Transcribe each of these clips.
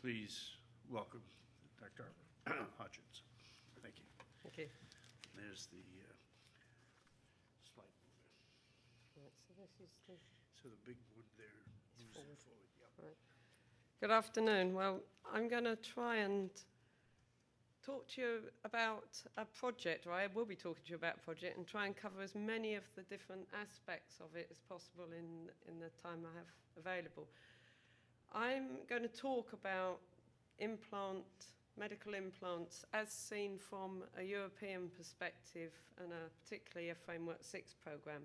please welcome Dr. Hodgins. Thank you. Thank you. There's the slide. Right, so this is the... So the big one there moves forward. forward. Yep. Right. Good afternoon. Well, I'm going to try and talk to you about a project, or I will be talking to you about a project, and try and cover as many of the different aspects of it as possible in the time I have available. I'm going to talk about medical implants as seen from a European perspective, and particularly a Framework 6 programme.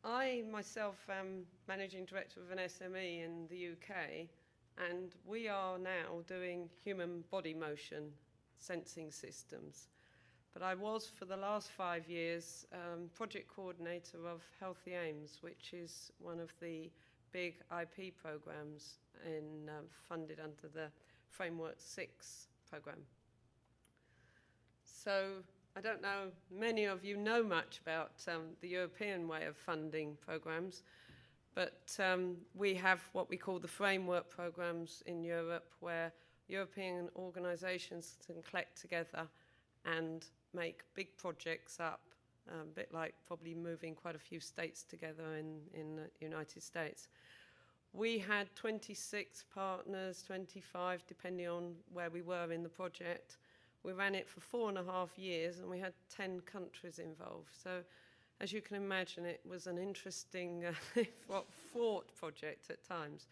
I myself am Managing Director of an SME in the UK, and we are now doing human body motion sensing systems. But I was, for the last 5 years, project coordinator of Healthy Aims, which is one of the big IP programs funded under the Framework 6 program. So I don't know, many of you know much about the European way of funding programs, but we have what we call the framework programs in Europe, where European organisations can collect together and make big projects up, a bit like probably moving quite a few states together in the United States. We had 26 partners, 25, depending on where we were in the project. We ran it for 4.5 years, and we had 10 countries involved. So, as you can imagine, it was an interesting, fraught project at times.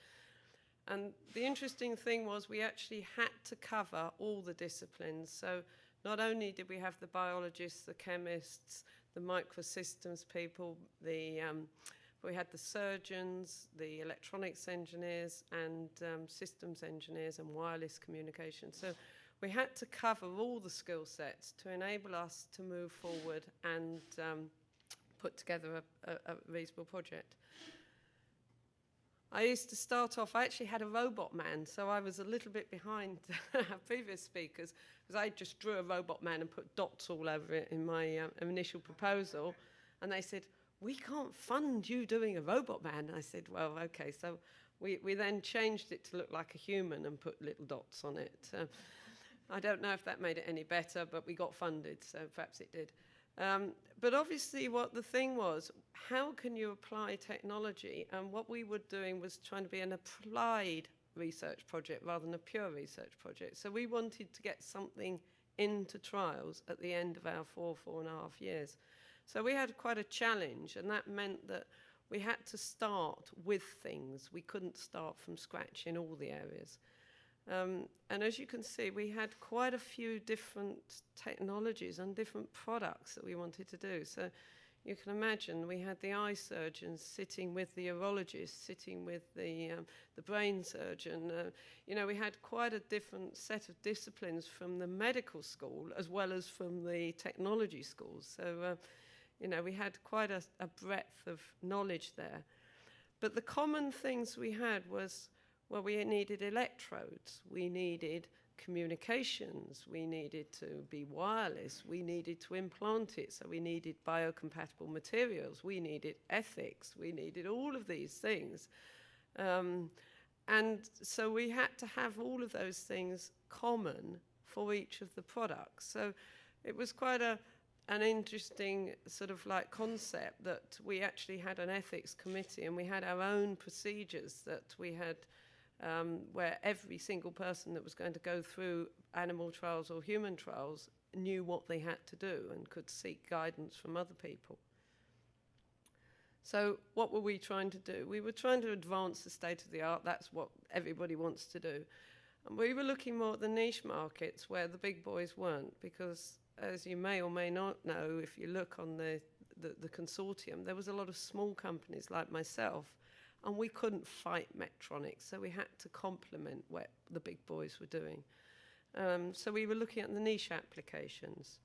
And the interesting thing was we actually had to cover all the disciplines. So not only did we have the biologists, the chemists, the microsystems people, we had the surgeons, the electronics engineers, and systems engineers and wireless communication. So we had to cover all the skill sets to enable us to move forward and put together a reasonable project. I used to start off, I actually had a robot man, so I was a little bit behind our previous speakers, because I just drew a robot man and put dots all over it in my initial proposal. And they said, "We can't fund you doing a robot man." I said, well, okay. So we then changed it to look like a human and put little dots on it. I don't know if that made it any better, but we got funded, so perhaps it did. But obviously what the thing was, how can you apply technology? And what we were doing was trying to be an applied research project rather than a pure research project. So we wanted to get something into trials at the end of our 4.5 years. So we had quite a challenge, and that meant that we had to start with things. We couldn't start from scratch in all the areas. And as you can see, we had quite a few different technologies and different products that we wanted to do. So you can imagine we had the eye surgeons sitting with the urologist, sitting with the brain surgeon. We had quite a different set of disciplines from the medical school as well as from the technology schools. So, we had quite a breadth of knowledge there. But the common things we had was, well, we needed electrodes, we needed communications, we needed to be wireless, we needed to implant it, so we needed biocompatible materials, we needed ethics, we needed all of these things. And so we had to have all of those things common for each of the products. So it was quite an interesting sort of like concept that we actually had an ethics committee, and we had our own procedures that we had where every single person that was going to go through animal trials or human trials knew what they had to do and could seek guidance from other people. So what were we trying to do? We were trying to advance the state of the art. That's what everybody wants to do. And we were looking more at the niche markets where the big boys weren't, because as you may or may not know, if you look on the consortium, there was a lot of small companies like myself, and we couldn't fight Medtronic, so we had to complement what the big boys were doing. So we were looking at the niche applications.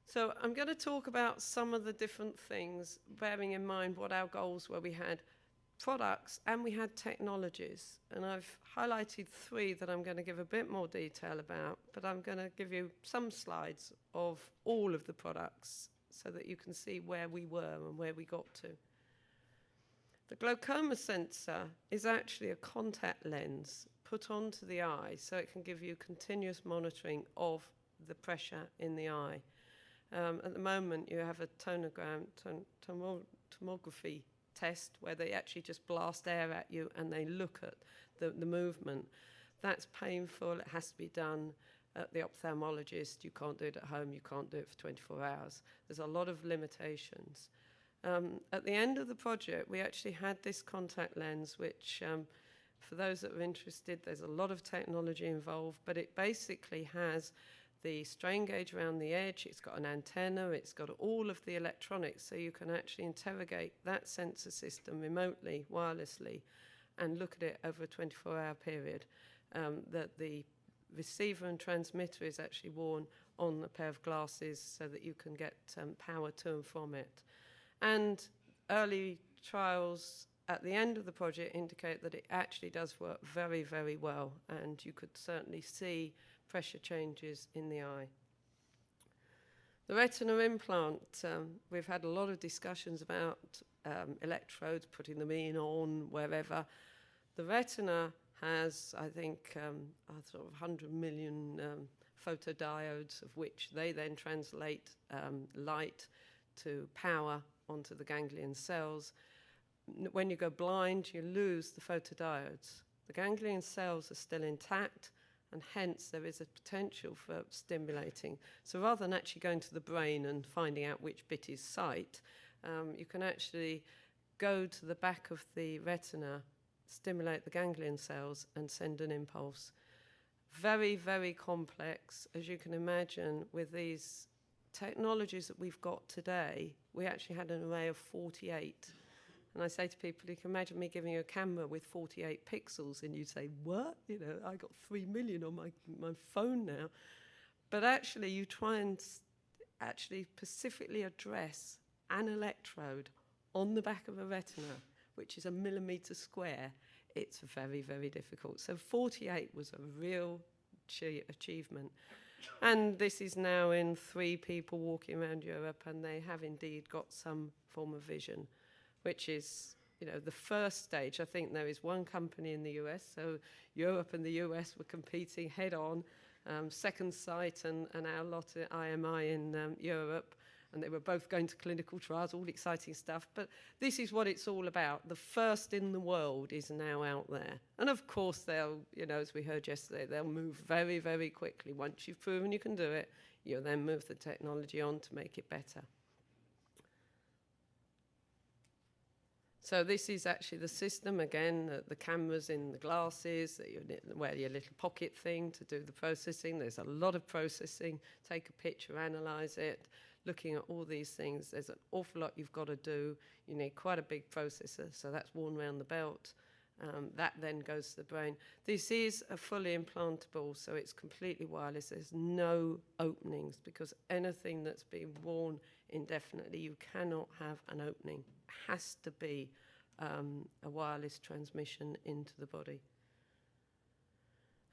So I'm going to talk about some of the different things, bearing in mind what our goals were. We had products and we had technologies, and I've highlighted 3 that I'm going to give a bit more detail about, but I'm going to give you some slides of all of the products so that you can see where we were and where we got to. The glaucoma sensor is actually a contact lens put onto the eye so it can give you continuous monitoring of the pressure in the eye. At the moment, you have a tomography test where they actually just blast air at you and they look at the movement. That's painful. It has to be done at the ophthalmologist. You can't do it at home. You can't do it for 24 hours. There's a lot of limitations. At the end of the project, we actually had this contact lens, which, for those that are interested, there's a lot of technology involved, but it basically has the strain gauge around the edge, it's got an antenna, it's got all of the electronics, so you can actually interrogate that sensor system remotely, wirelessly, and look at it over a 24-hour period. That the receiver and transmitter is actually worn on a pair of glasses so that you can get power to and from it. And early trials at the end of the project indicate that it actually does work very, very well, and you could certainly see pressure changes in the eye. The retina implant, we've had a lot of discussions about electrodes, putting them in, on, wherever. The retina has, I think, sort of 100 million photodiodes, of which they then translate light to power onto the ganglion cells. When you go blind, you lose the photodiodes. The ganglion cells are still intact, and hence there is a potential for stimulating. So rather than actually going to the brain and finding out which bit is sight, you can actually go to the back of the retina, stimulate the ganglion cells, and send an impulse. Very, very complex, as you can imagine. With these technologies that we've got today, we actually had an array of 48. And I say to people, you can imagine me giving you a camera with 48 pixels, and you'd say, what? You know, I got 3 million on my phone now. But actually, you try and actually specifically address an electrode on the back of a retina, which is a millimetre square. It's very, very difficult. So 48 was a real achievement. And this is now in 3 people walking around Europe, and they have indeed got some form of vision, which is, you know, the first stage. I think there is one company in the US, so Europe and the US were competing head on, Second Sight and our lot at IMI in Europe, and they were both going to clinical trials, all exciting stuff. But this is what it's all about. The first in the world is now out there. And of course, they'll, you know, as we heard yesterday, they'll move very, very quickly. Once you've proven you can do it, you'll then move the technology on to make it better. So this is actually the system, again, the cameras in the glasses, that you wear your little pocket thing to do the processing. There's a lot of processing. Take a picture, analyze it, looking at all these things. There's an awful lot you've got to do. You need quite a big processor, so that's worn around the belt. That then goes to the brain. This is a fully implantable, so it's completely wireless. There's no openings, because anything that's being worn indefinitely, you cannot have an opening. It has to be a wireless transmission into the body.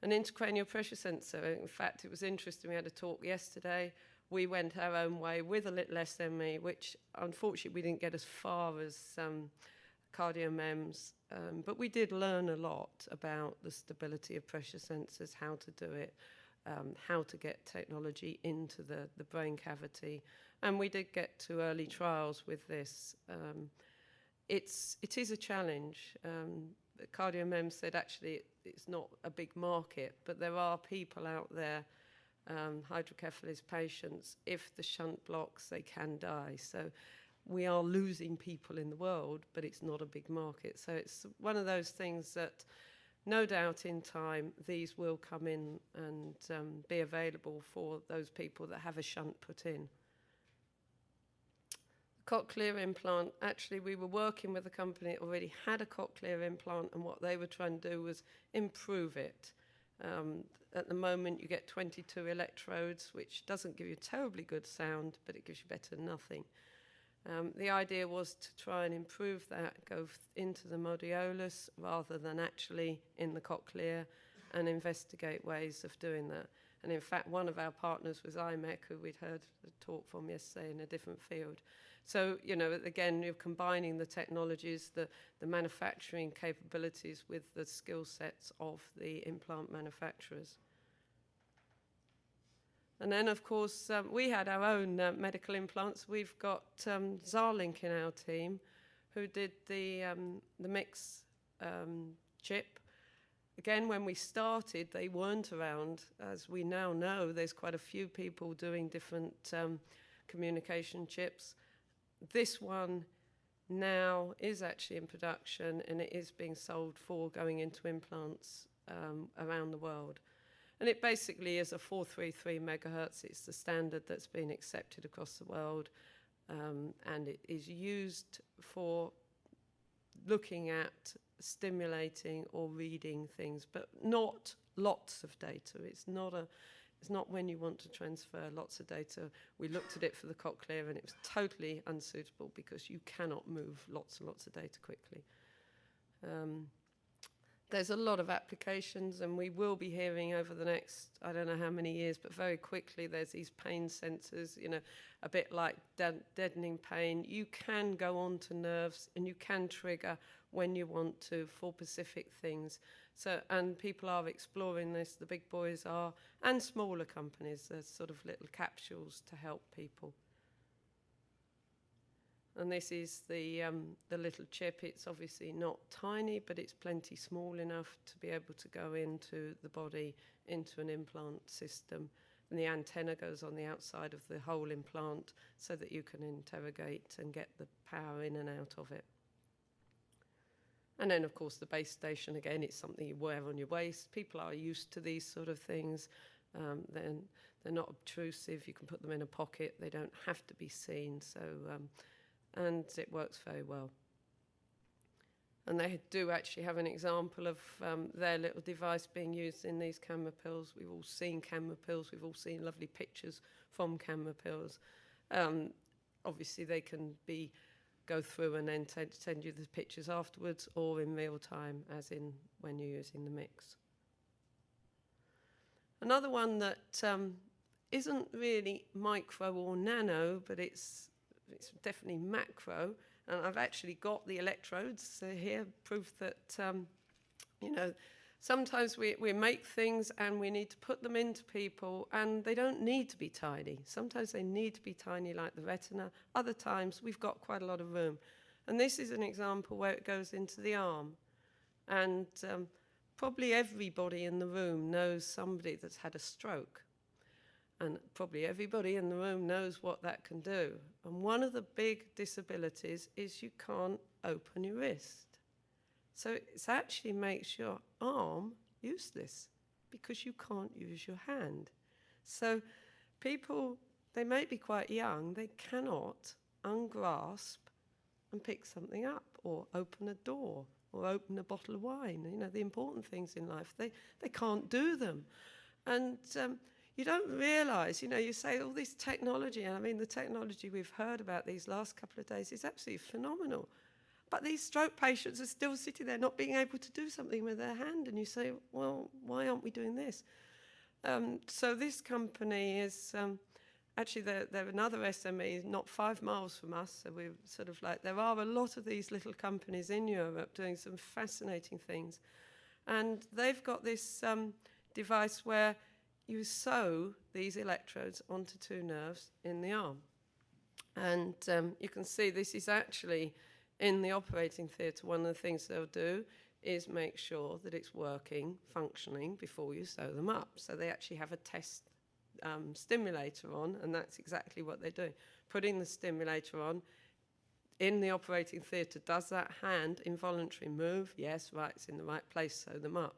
An intracranial pressure sensor. In fact, it was interesting. We had a talk yesterday. We went our own way with a little SME, which unfortunately we didn't get as far as CardioMEMS, but we did learn a lot about the stability of pressure sensors, how to do it, how to get technology into the brain cavity. And we did get to early trials with this. It is a challenge. CardioMEMS said actually it's not a big market, but there are people out there, hydrocephalus patients, if the shunt blocks, they can die. So we are losing people in the world, but it's not a big market. So it's one of those things that no doubt in time these will come in and be available for those people that have a shunt put in. Cochlear implant, actually we were working with a company that already had a cochlear implant, and what they were trying to do was improve it. At the moment you get 22 electrodes, which doesn't give you terribly good sound, but it gives you better than nothing. The idea was to try and improve that, go into the modiolus rather than actually in the cochlear, and investigate ways of doing that. And in fact, one of our partners was IMEC, who we'd heard a talk from yesterday in a different field. So, you know, again, you're combining the technologies, the manufacturing capabilities with the skill sets of the implant manufacturers. And then, of course, we had our own medical implants. We've got Zarlink in our team, who did the mix chip. Again, when we started, they weren't around. As we now know, there's quite a few people doing different communication chips. This one now is actually in production, and it is being sold for going into implants around the world. And it basically is a 433 megahertz. It's the standard that's been accepted across the world, and it is used for looking at stimulating or reading things, but not lots of data. It's not when you want to transfer lots of data. We looked at it for the cochlear, and it was totally unsuitable because you cannot move lots and lots of data quickly. There's a lot of applications, and we will be hearing over the next, I don't know how many years, but very quickly there's these pain sensors, you know, a bit like deadening pain. You can go on to nerves, and you can trigger when you want to for specific things. So, and people are exploring this, the big boys are, and smaller companies. There's sort of little capsules to help people. And this is the little chip. It's obviously not tiny, but it's plenty small enough to be able to go into the body, into an implant system. And the antenna goes on the outside of the whole implant so that you can interrogate and get the power in and out of it. And then, of course, the base station, again, it's something you wear on your waist. People are used to these sort of things. Then they're not obtrusive. You can put them in a pocket. They don't have to be seen. So, and it works very well. And they do actually have an example of their little device being used in these camera pills. We've all seen camera pills. We've all seen lovely pictures from camera pills. Obviously, they can go through and then send you the pictures afterwards, or in real time, as in when you're using the mix. Another one that isn't really micro or nano, but it's definitely macro, and I've actually got the electrodes here, proof that, you know, sometimes we make things and we need to put them into people, and they don't need to be tiny. Sometimes they need to be tiny like the retina. Other times we've got quite a lot of room. And this is an example where it goes into the arm. And probably everybody in the room knows somebody that's had a stroke. And probably everybody in the room knows what that can do. And one of the big disabilities is you can't open your wrist. So it actually makes your arm useless because you can't use your hand. So people, they may be quite young, they cannot ungrasp and pick something up or open a door or open a bottle of wine. You know, the important things in life, they can't do them. And you don't realise, you know, you say all this technology, and I mean the technology we've heard about these last couple of days is absolutely phenomenal. But these stroke patients are still sitting there not being able to do something with their hand, and you say, well, why aren't we doing this? So this company is, actually they're another SME not 5 miles from us, so we're sort of like, there are a lot of these little companies in Europe doing some fascinating things. And they've got this device where you sew these electrodes onto 2 nerves in the arm. And you can see this is actually in the operating theatre. One of the things they'll do is make sure that it's working, functioning before you sew them up. So they actually have a test stimulator on, and that's exactly what they're doing. Putting the stimulator on in the operating theatre. Does that hand involuntary move? Yes, right, it's in the right place, sew them up.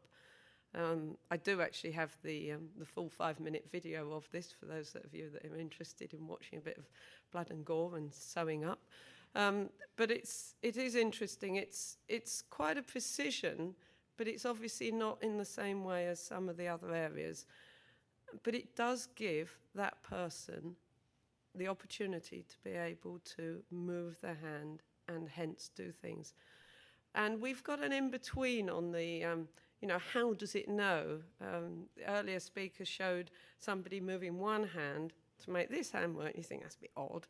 I do actually have the full 5-minute video of this for those of you that are interested in watching a bit of blood and gore and sewing up. But it is interesting. It's quite a precision, but it's obviously not in the same way as some of the other areas. But it does give that person the opportunity to be able to move their hand and hence do things. And we've got an in-between on the, you know, how does it know? The earlier speaker showed somebody moving one hand to make this hand work. You think that's a bit odd.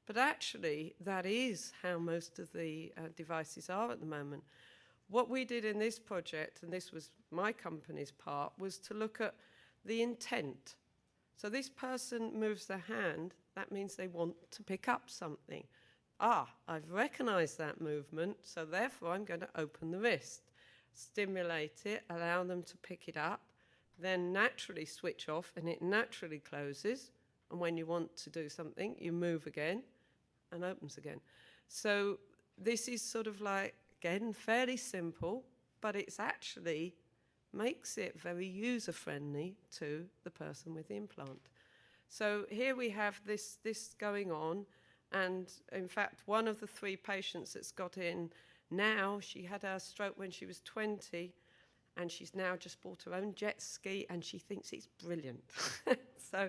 But actually, that is how most of the devices are at the moment. What we did in this project, and this was my company's part, was to look at the intent. So this person moves their hand, that means they want to pick up something. I've recognized that movement, so therefore I'm going to open the wrist, stimulate it, allow them to pick it up, then naturally switch off, and it naturally closes. And when you want to do something, you move again and opens again. So this is sort of like, again, fairly simple, but it's actually makes it very user-friendly to the person with the implant. So here we have this going on. And in fact, one of the 3 patients that's got in now, she had a stroke when she was 20, and she's now just bought her own jet ski, and she thinks it's brilliant. So,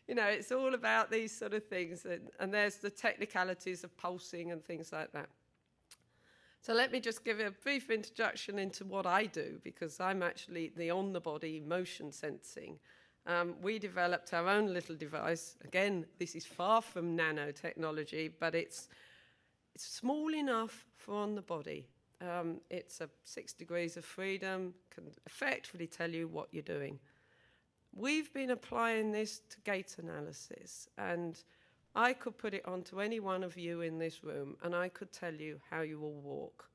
you know, it's all about these sort of things. And there's the technicalities of pulsing and things like that. So let me just give a brief introduction into what I do, because I'm actually the on-the-body motion sensing. We developed our own little device. Again, this is far from nanotechnology, but it's small enough for on the body. It's a 6 degrees of freedom, can effectively tell you what you're doing. We've been applying this to gait analysis, and I could put it onto any one of you in this room, and I could tell you how you will walk.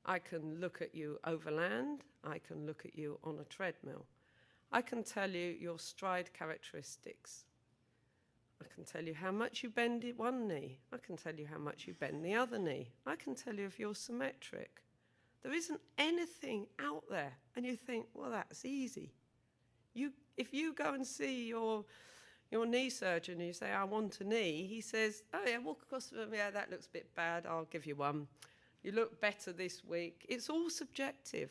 I can look at you overland. I can look at you on a treadmill. I can tell you your stride characteristics. I can tell you how much you bend one knee. I can tell you how much you bend the other knee. I can tell you if you're symmetric. There isn't anything out there, and you think, well, that's easy. If you go and see your knee surgeon and you say, I want a knee, he says, oh yeah, walk across the room, yeah, that looks a bit bad, I'll give you one. You look better this week. It's all subjective.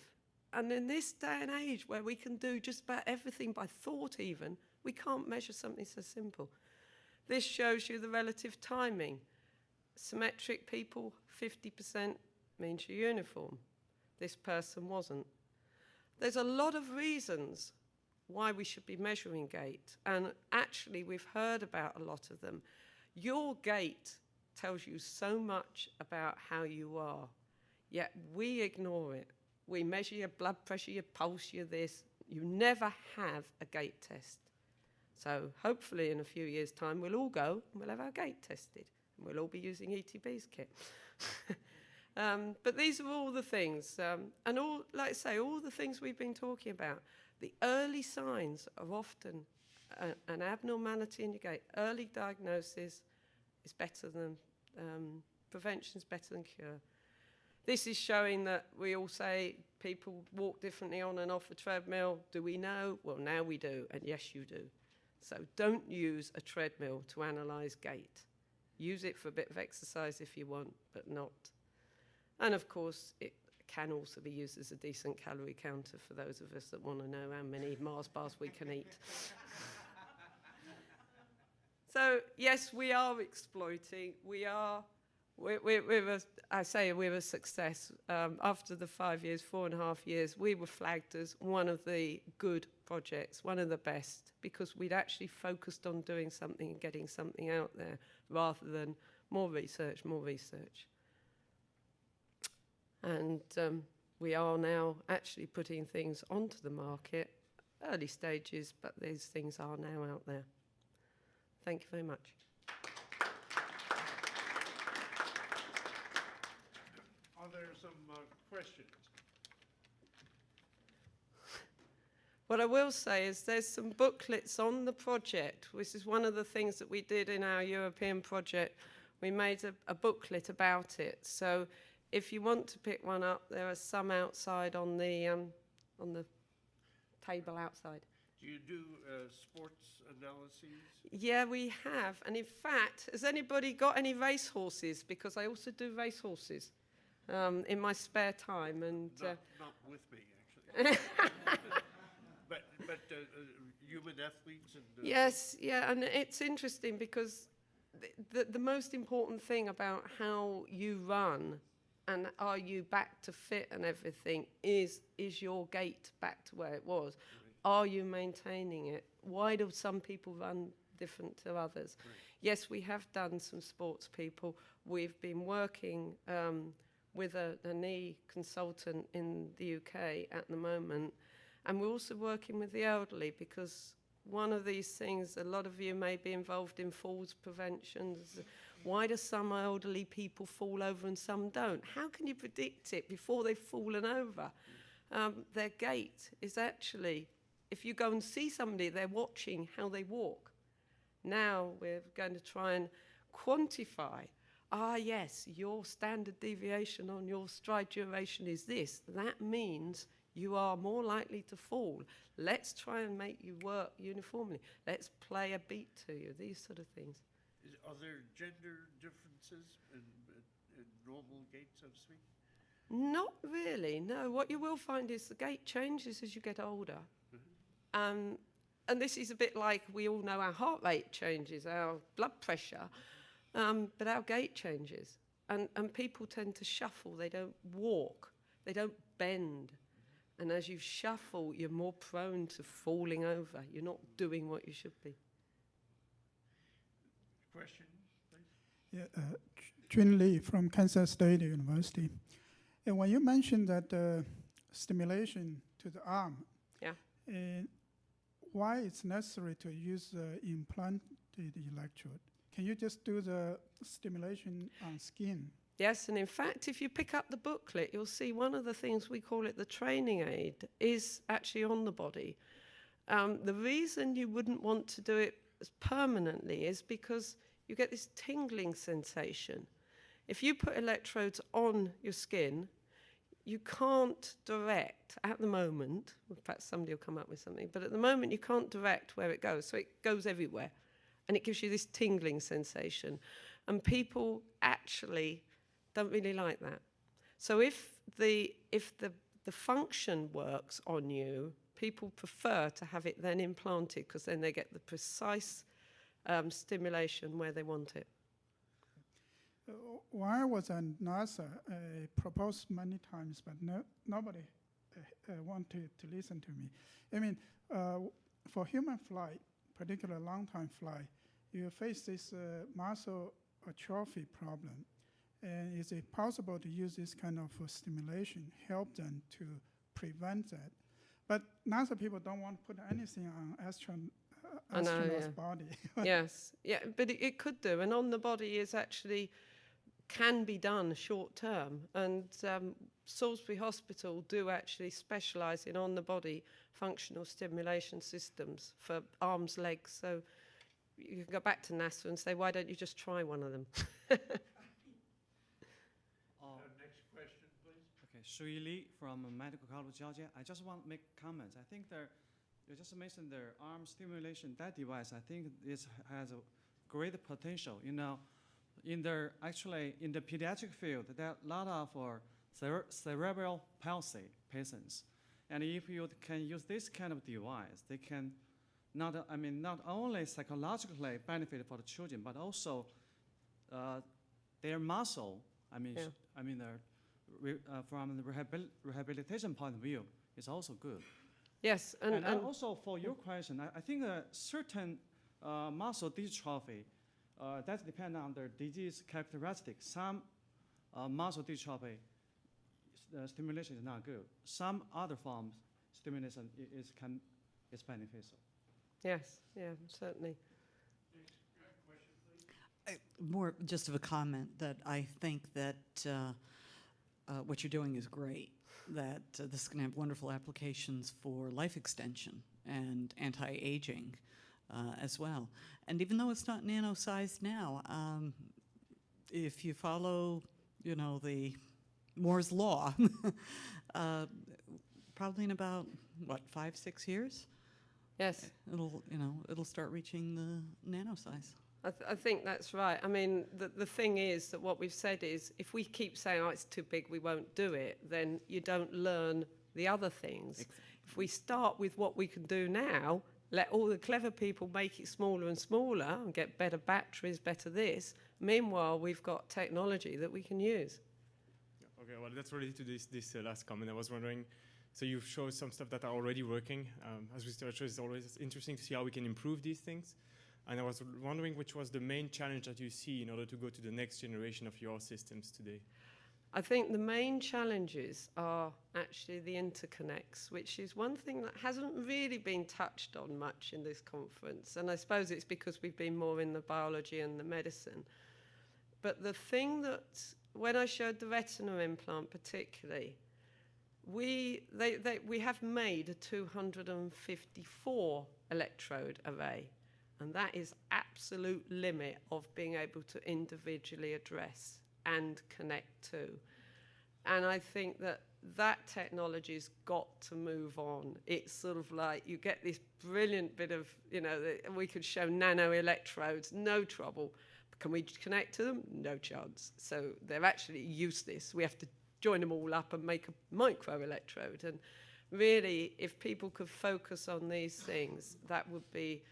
And in this day and age where we can do just about everything by thought even, we can't measure something so simple. This shows you the relative timing. Symmetric people, 50% means you're uniform. This person wasn't. There's a lot of reasons why we should be measuring gait, and actually we've heard about a lot of them. Your gait tells you so much about how you are, yet we ignore it. We measure your blood pressure, your pulse, your this. You never have a gait test. So hopefully in a few years' time we'll all go and we'll have our gait tested, and we'll all be using ETB's kit. But these are all the things, and all, like I say, all the things we've been talking about. The early signs are often an abnormality in your gait. Early diagnosis is better than, prevention is better than cure. This is showing that we all say people walk differently on and off a treadmill. Do we know? Well, now we do, and yes, you do. So don't use a treadmill to analyse gait. Use it for a bit of exercise if you want, but not. And of course, it can also be used as a decent calorie counter for those of us that want to know how many Mars bars we can eat. So yes, we are exploiting. We're a success. After the 5 years, 4.5 years, we were flagged as one of the good projects, one of the best, because we'd actually focused on doing something and getting something out there rather than more research. And we are now actually putting things onto the market, early stages, but these things are now out there. Thank you very much. Are there some questions? What I will say is there's some booklets on the project. This is one of the things that we did in our European project. We made a booklet about it. So if you want to pick one up, there are some outside on the table outside. Do you do sports analyses? Yeah, we have. And in fact, has anybody got any racehorses? Because I also do racehorses in my spare time. And not with me, actually. but human athletes and yes, yeah, and it's interesting because the most important thing about how you run and are you back to fit and everything is your gait back to where it was? Right. Are you maintaining it? Why do some people run different to others. Right. Yes, we have done some sports people. We've been working with a knee consultant in the UK at the moment, and we're also working with the elderly, because one of these things, a lot of you may be involved in falls prevention. Why do some elderly people fall over and some don't? How can you predict it before they've fallen over? Their gait is actually, if you go and see somebody, they're watching how they walk. Now we're going to try and quantify, yes, your standard deviation on your stride duration is this. That means you are more likely to fall. Let's try and make you work uniformly. Let's play a beat to you, these sort of things. Are there gender differences in normal gait, so to speak? Not really, no. What you will find is the gait changes as you get older. Mm-hmm. And this is a bit like, we all know our heart rate changes, our blood pressure, but our gait changes. And people tend to shuffle, they don't walk, they don't bend. And as you shuffle, you're more prone to falling over. You're not doing what you should be. Question, please? Yeah, Jun Lee from Kansas State University. And when you mentioned that stimulation to the arm, Yeah. Why it's necessary to use implanted electrode? Can you just do the stimulation on skin? Yes, and in fact, if you pick up the booklet, you'll see one of the things, we call it the training aid, is actually on the body. The reason you wouldn't want to do it permanently is because you get this tingling sensation. If you put electrodes on your skin, you can't direct at the moment, in fact somebody will come up with something, but at the moment you can't direct where it goes, so it goes everywhere. And it gives you this tingling sensation. And people actually don't really like that. So if the function works on you, people prefer to have it then implanted, because then they get the precise stimulation where they want it. When I was at NASA, I proposed many times, but nobody wanted to listen to me. I mean, for human flight, particularly long-time flight, you face this muscle atrophy problem. And is it possible to use this kind of stimulation, help them to prevent that? But NASA people don't want to put anything on astronaut's body. Yes, yeah, but it could do. And on the body is actually can be done short term. And Salisbury Hospital do actually specialise in on the body functional stimulation systems for arms, legs. So you can go back to NASA and say, why don't you just try one of them? Next question, please. Okay, Shui Li from Medical College, Georgia. I just want to make comments. I think you just mentioned the arm stimulation, that device, I think this has a great potential. You know, in the pediatric field, there are a lot of cerebral palsy patients. And if you can use this kind of device, they can not only psychologically benefit for the children, but also their muscle, from the rehabilitation point of view, is also good. Yes, and also for your question, I think a certain muscle dystrophy, that depends on their disease characteristics. Some muscle dystrophy stimulation is not good. Some other forms stimulation is beneficial. yes, yeah, certainly. More just of a comment that I think that what you're doing is great, that this is going to have wonderful applications for life extension and anti-aging as well. And even though it's not nano-sized now, if you follow, the Moore's law, probably in about, 5-6 years? Yes. It'll start reaching the nano size. I think that's right. I mean, the thing is that what we've said is if we keep saying, it's too big, we won't do it, then you don't learn the other things. Exactly. If we start with what we can do now, let all the clever people make it smaller and smaller and get better batteries, better this. Meanwhile, we've got technology that we can use. Okay, well, that's related to this last comment. I was wondering, so you've showed some stuff that are already working. As researchers, it's always interesting to see how we can improve these things. And I was wondering which was the main challenge that you see in order to go to the next generation of your systems today. I think the main challenges are actually the interconnects, which is one thing that hasn't really been touched on much in this conference. And I suppose it's because we've been more in the biology and the medicine. But the thing that, when I showed the retina implant particularly, we have made a 254 electrode array. And that is absolute limit of being able to individually address and connect to. And I think that that technology's got to move on. It's sort of like you get this brilliant bit of, we could show nano electrodes, no trouble. Can we connect to them? No chance. So they're actually useless. We have to join them all up and make a micro electrode. And really, if people could focus on these things, that would be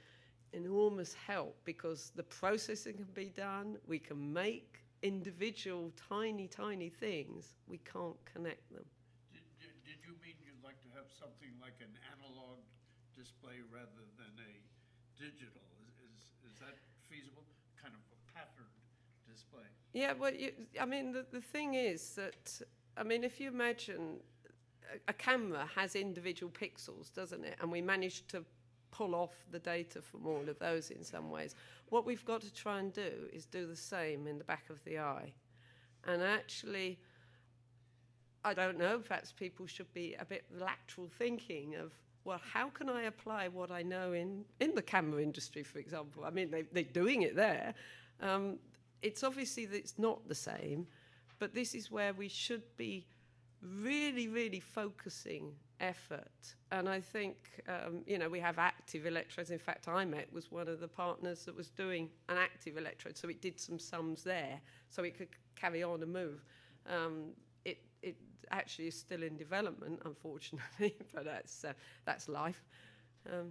enormous help, because the processing can be done. We can make individual tiny things. We can't connect them. Did you mean you'd like to have something like an analog display rather than a digital? Is that feasible? Kind of a patterned display? Yeah, well, the thing is that, if you imagine a camera has individual pixels, doesn't it? And we managed to pull off the data from all of those in some ways. What we've got to try and do is do the same in the back of the eye. And actually, I don't know, perhaps people should be a bit lateral thinking of, well, how can I apply what I know in the camera industry, for example? They're doing it there. It's obviously that it's not the same, but this is where we should be really focusing effort. And I think, we have active electrodes. In fact, IMET was one of the partners that was doing an active electrode, so it did some sums there, so it could carry on and move. It actually is still in development, unfortunately, but that's life. Have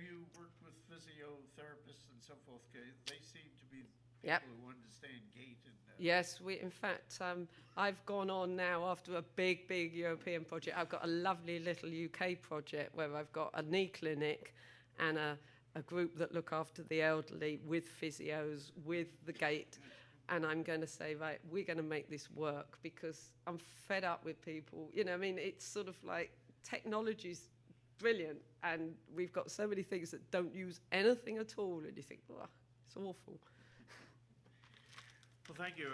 you worked with physiotherapists and so forth? They seem to be people Yep. who understand gait and... Yes, in fact, I've gone on now after a big European project. I've got a lovely little UK project where I've got a knee clinic and a group that look after the elderly with physios, with the gait. And I'm going to say, right, we're going to make this work, because I'm fed up with people. It's sort of like technology's brilliant, and we've got so many things that don't use anything at all, and you think, oh, it's awful. Well, thank you.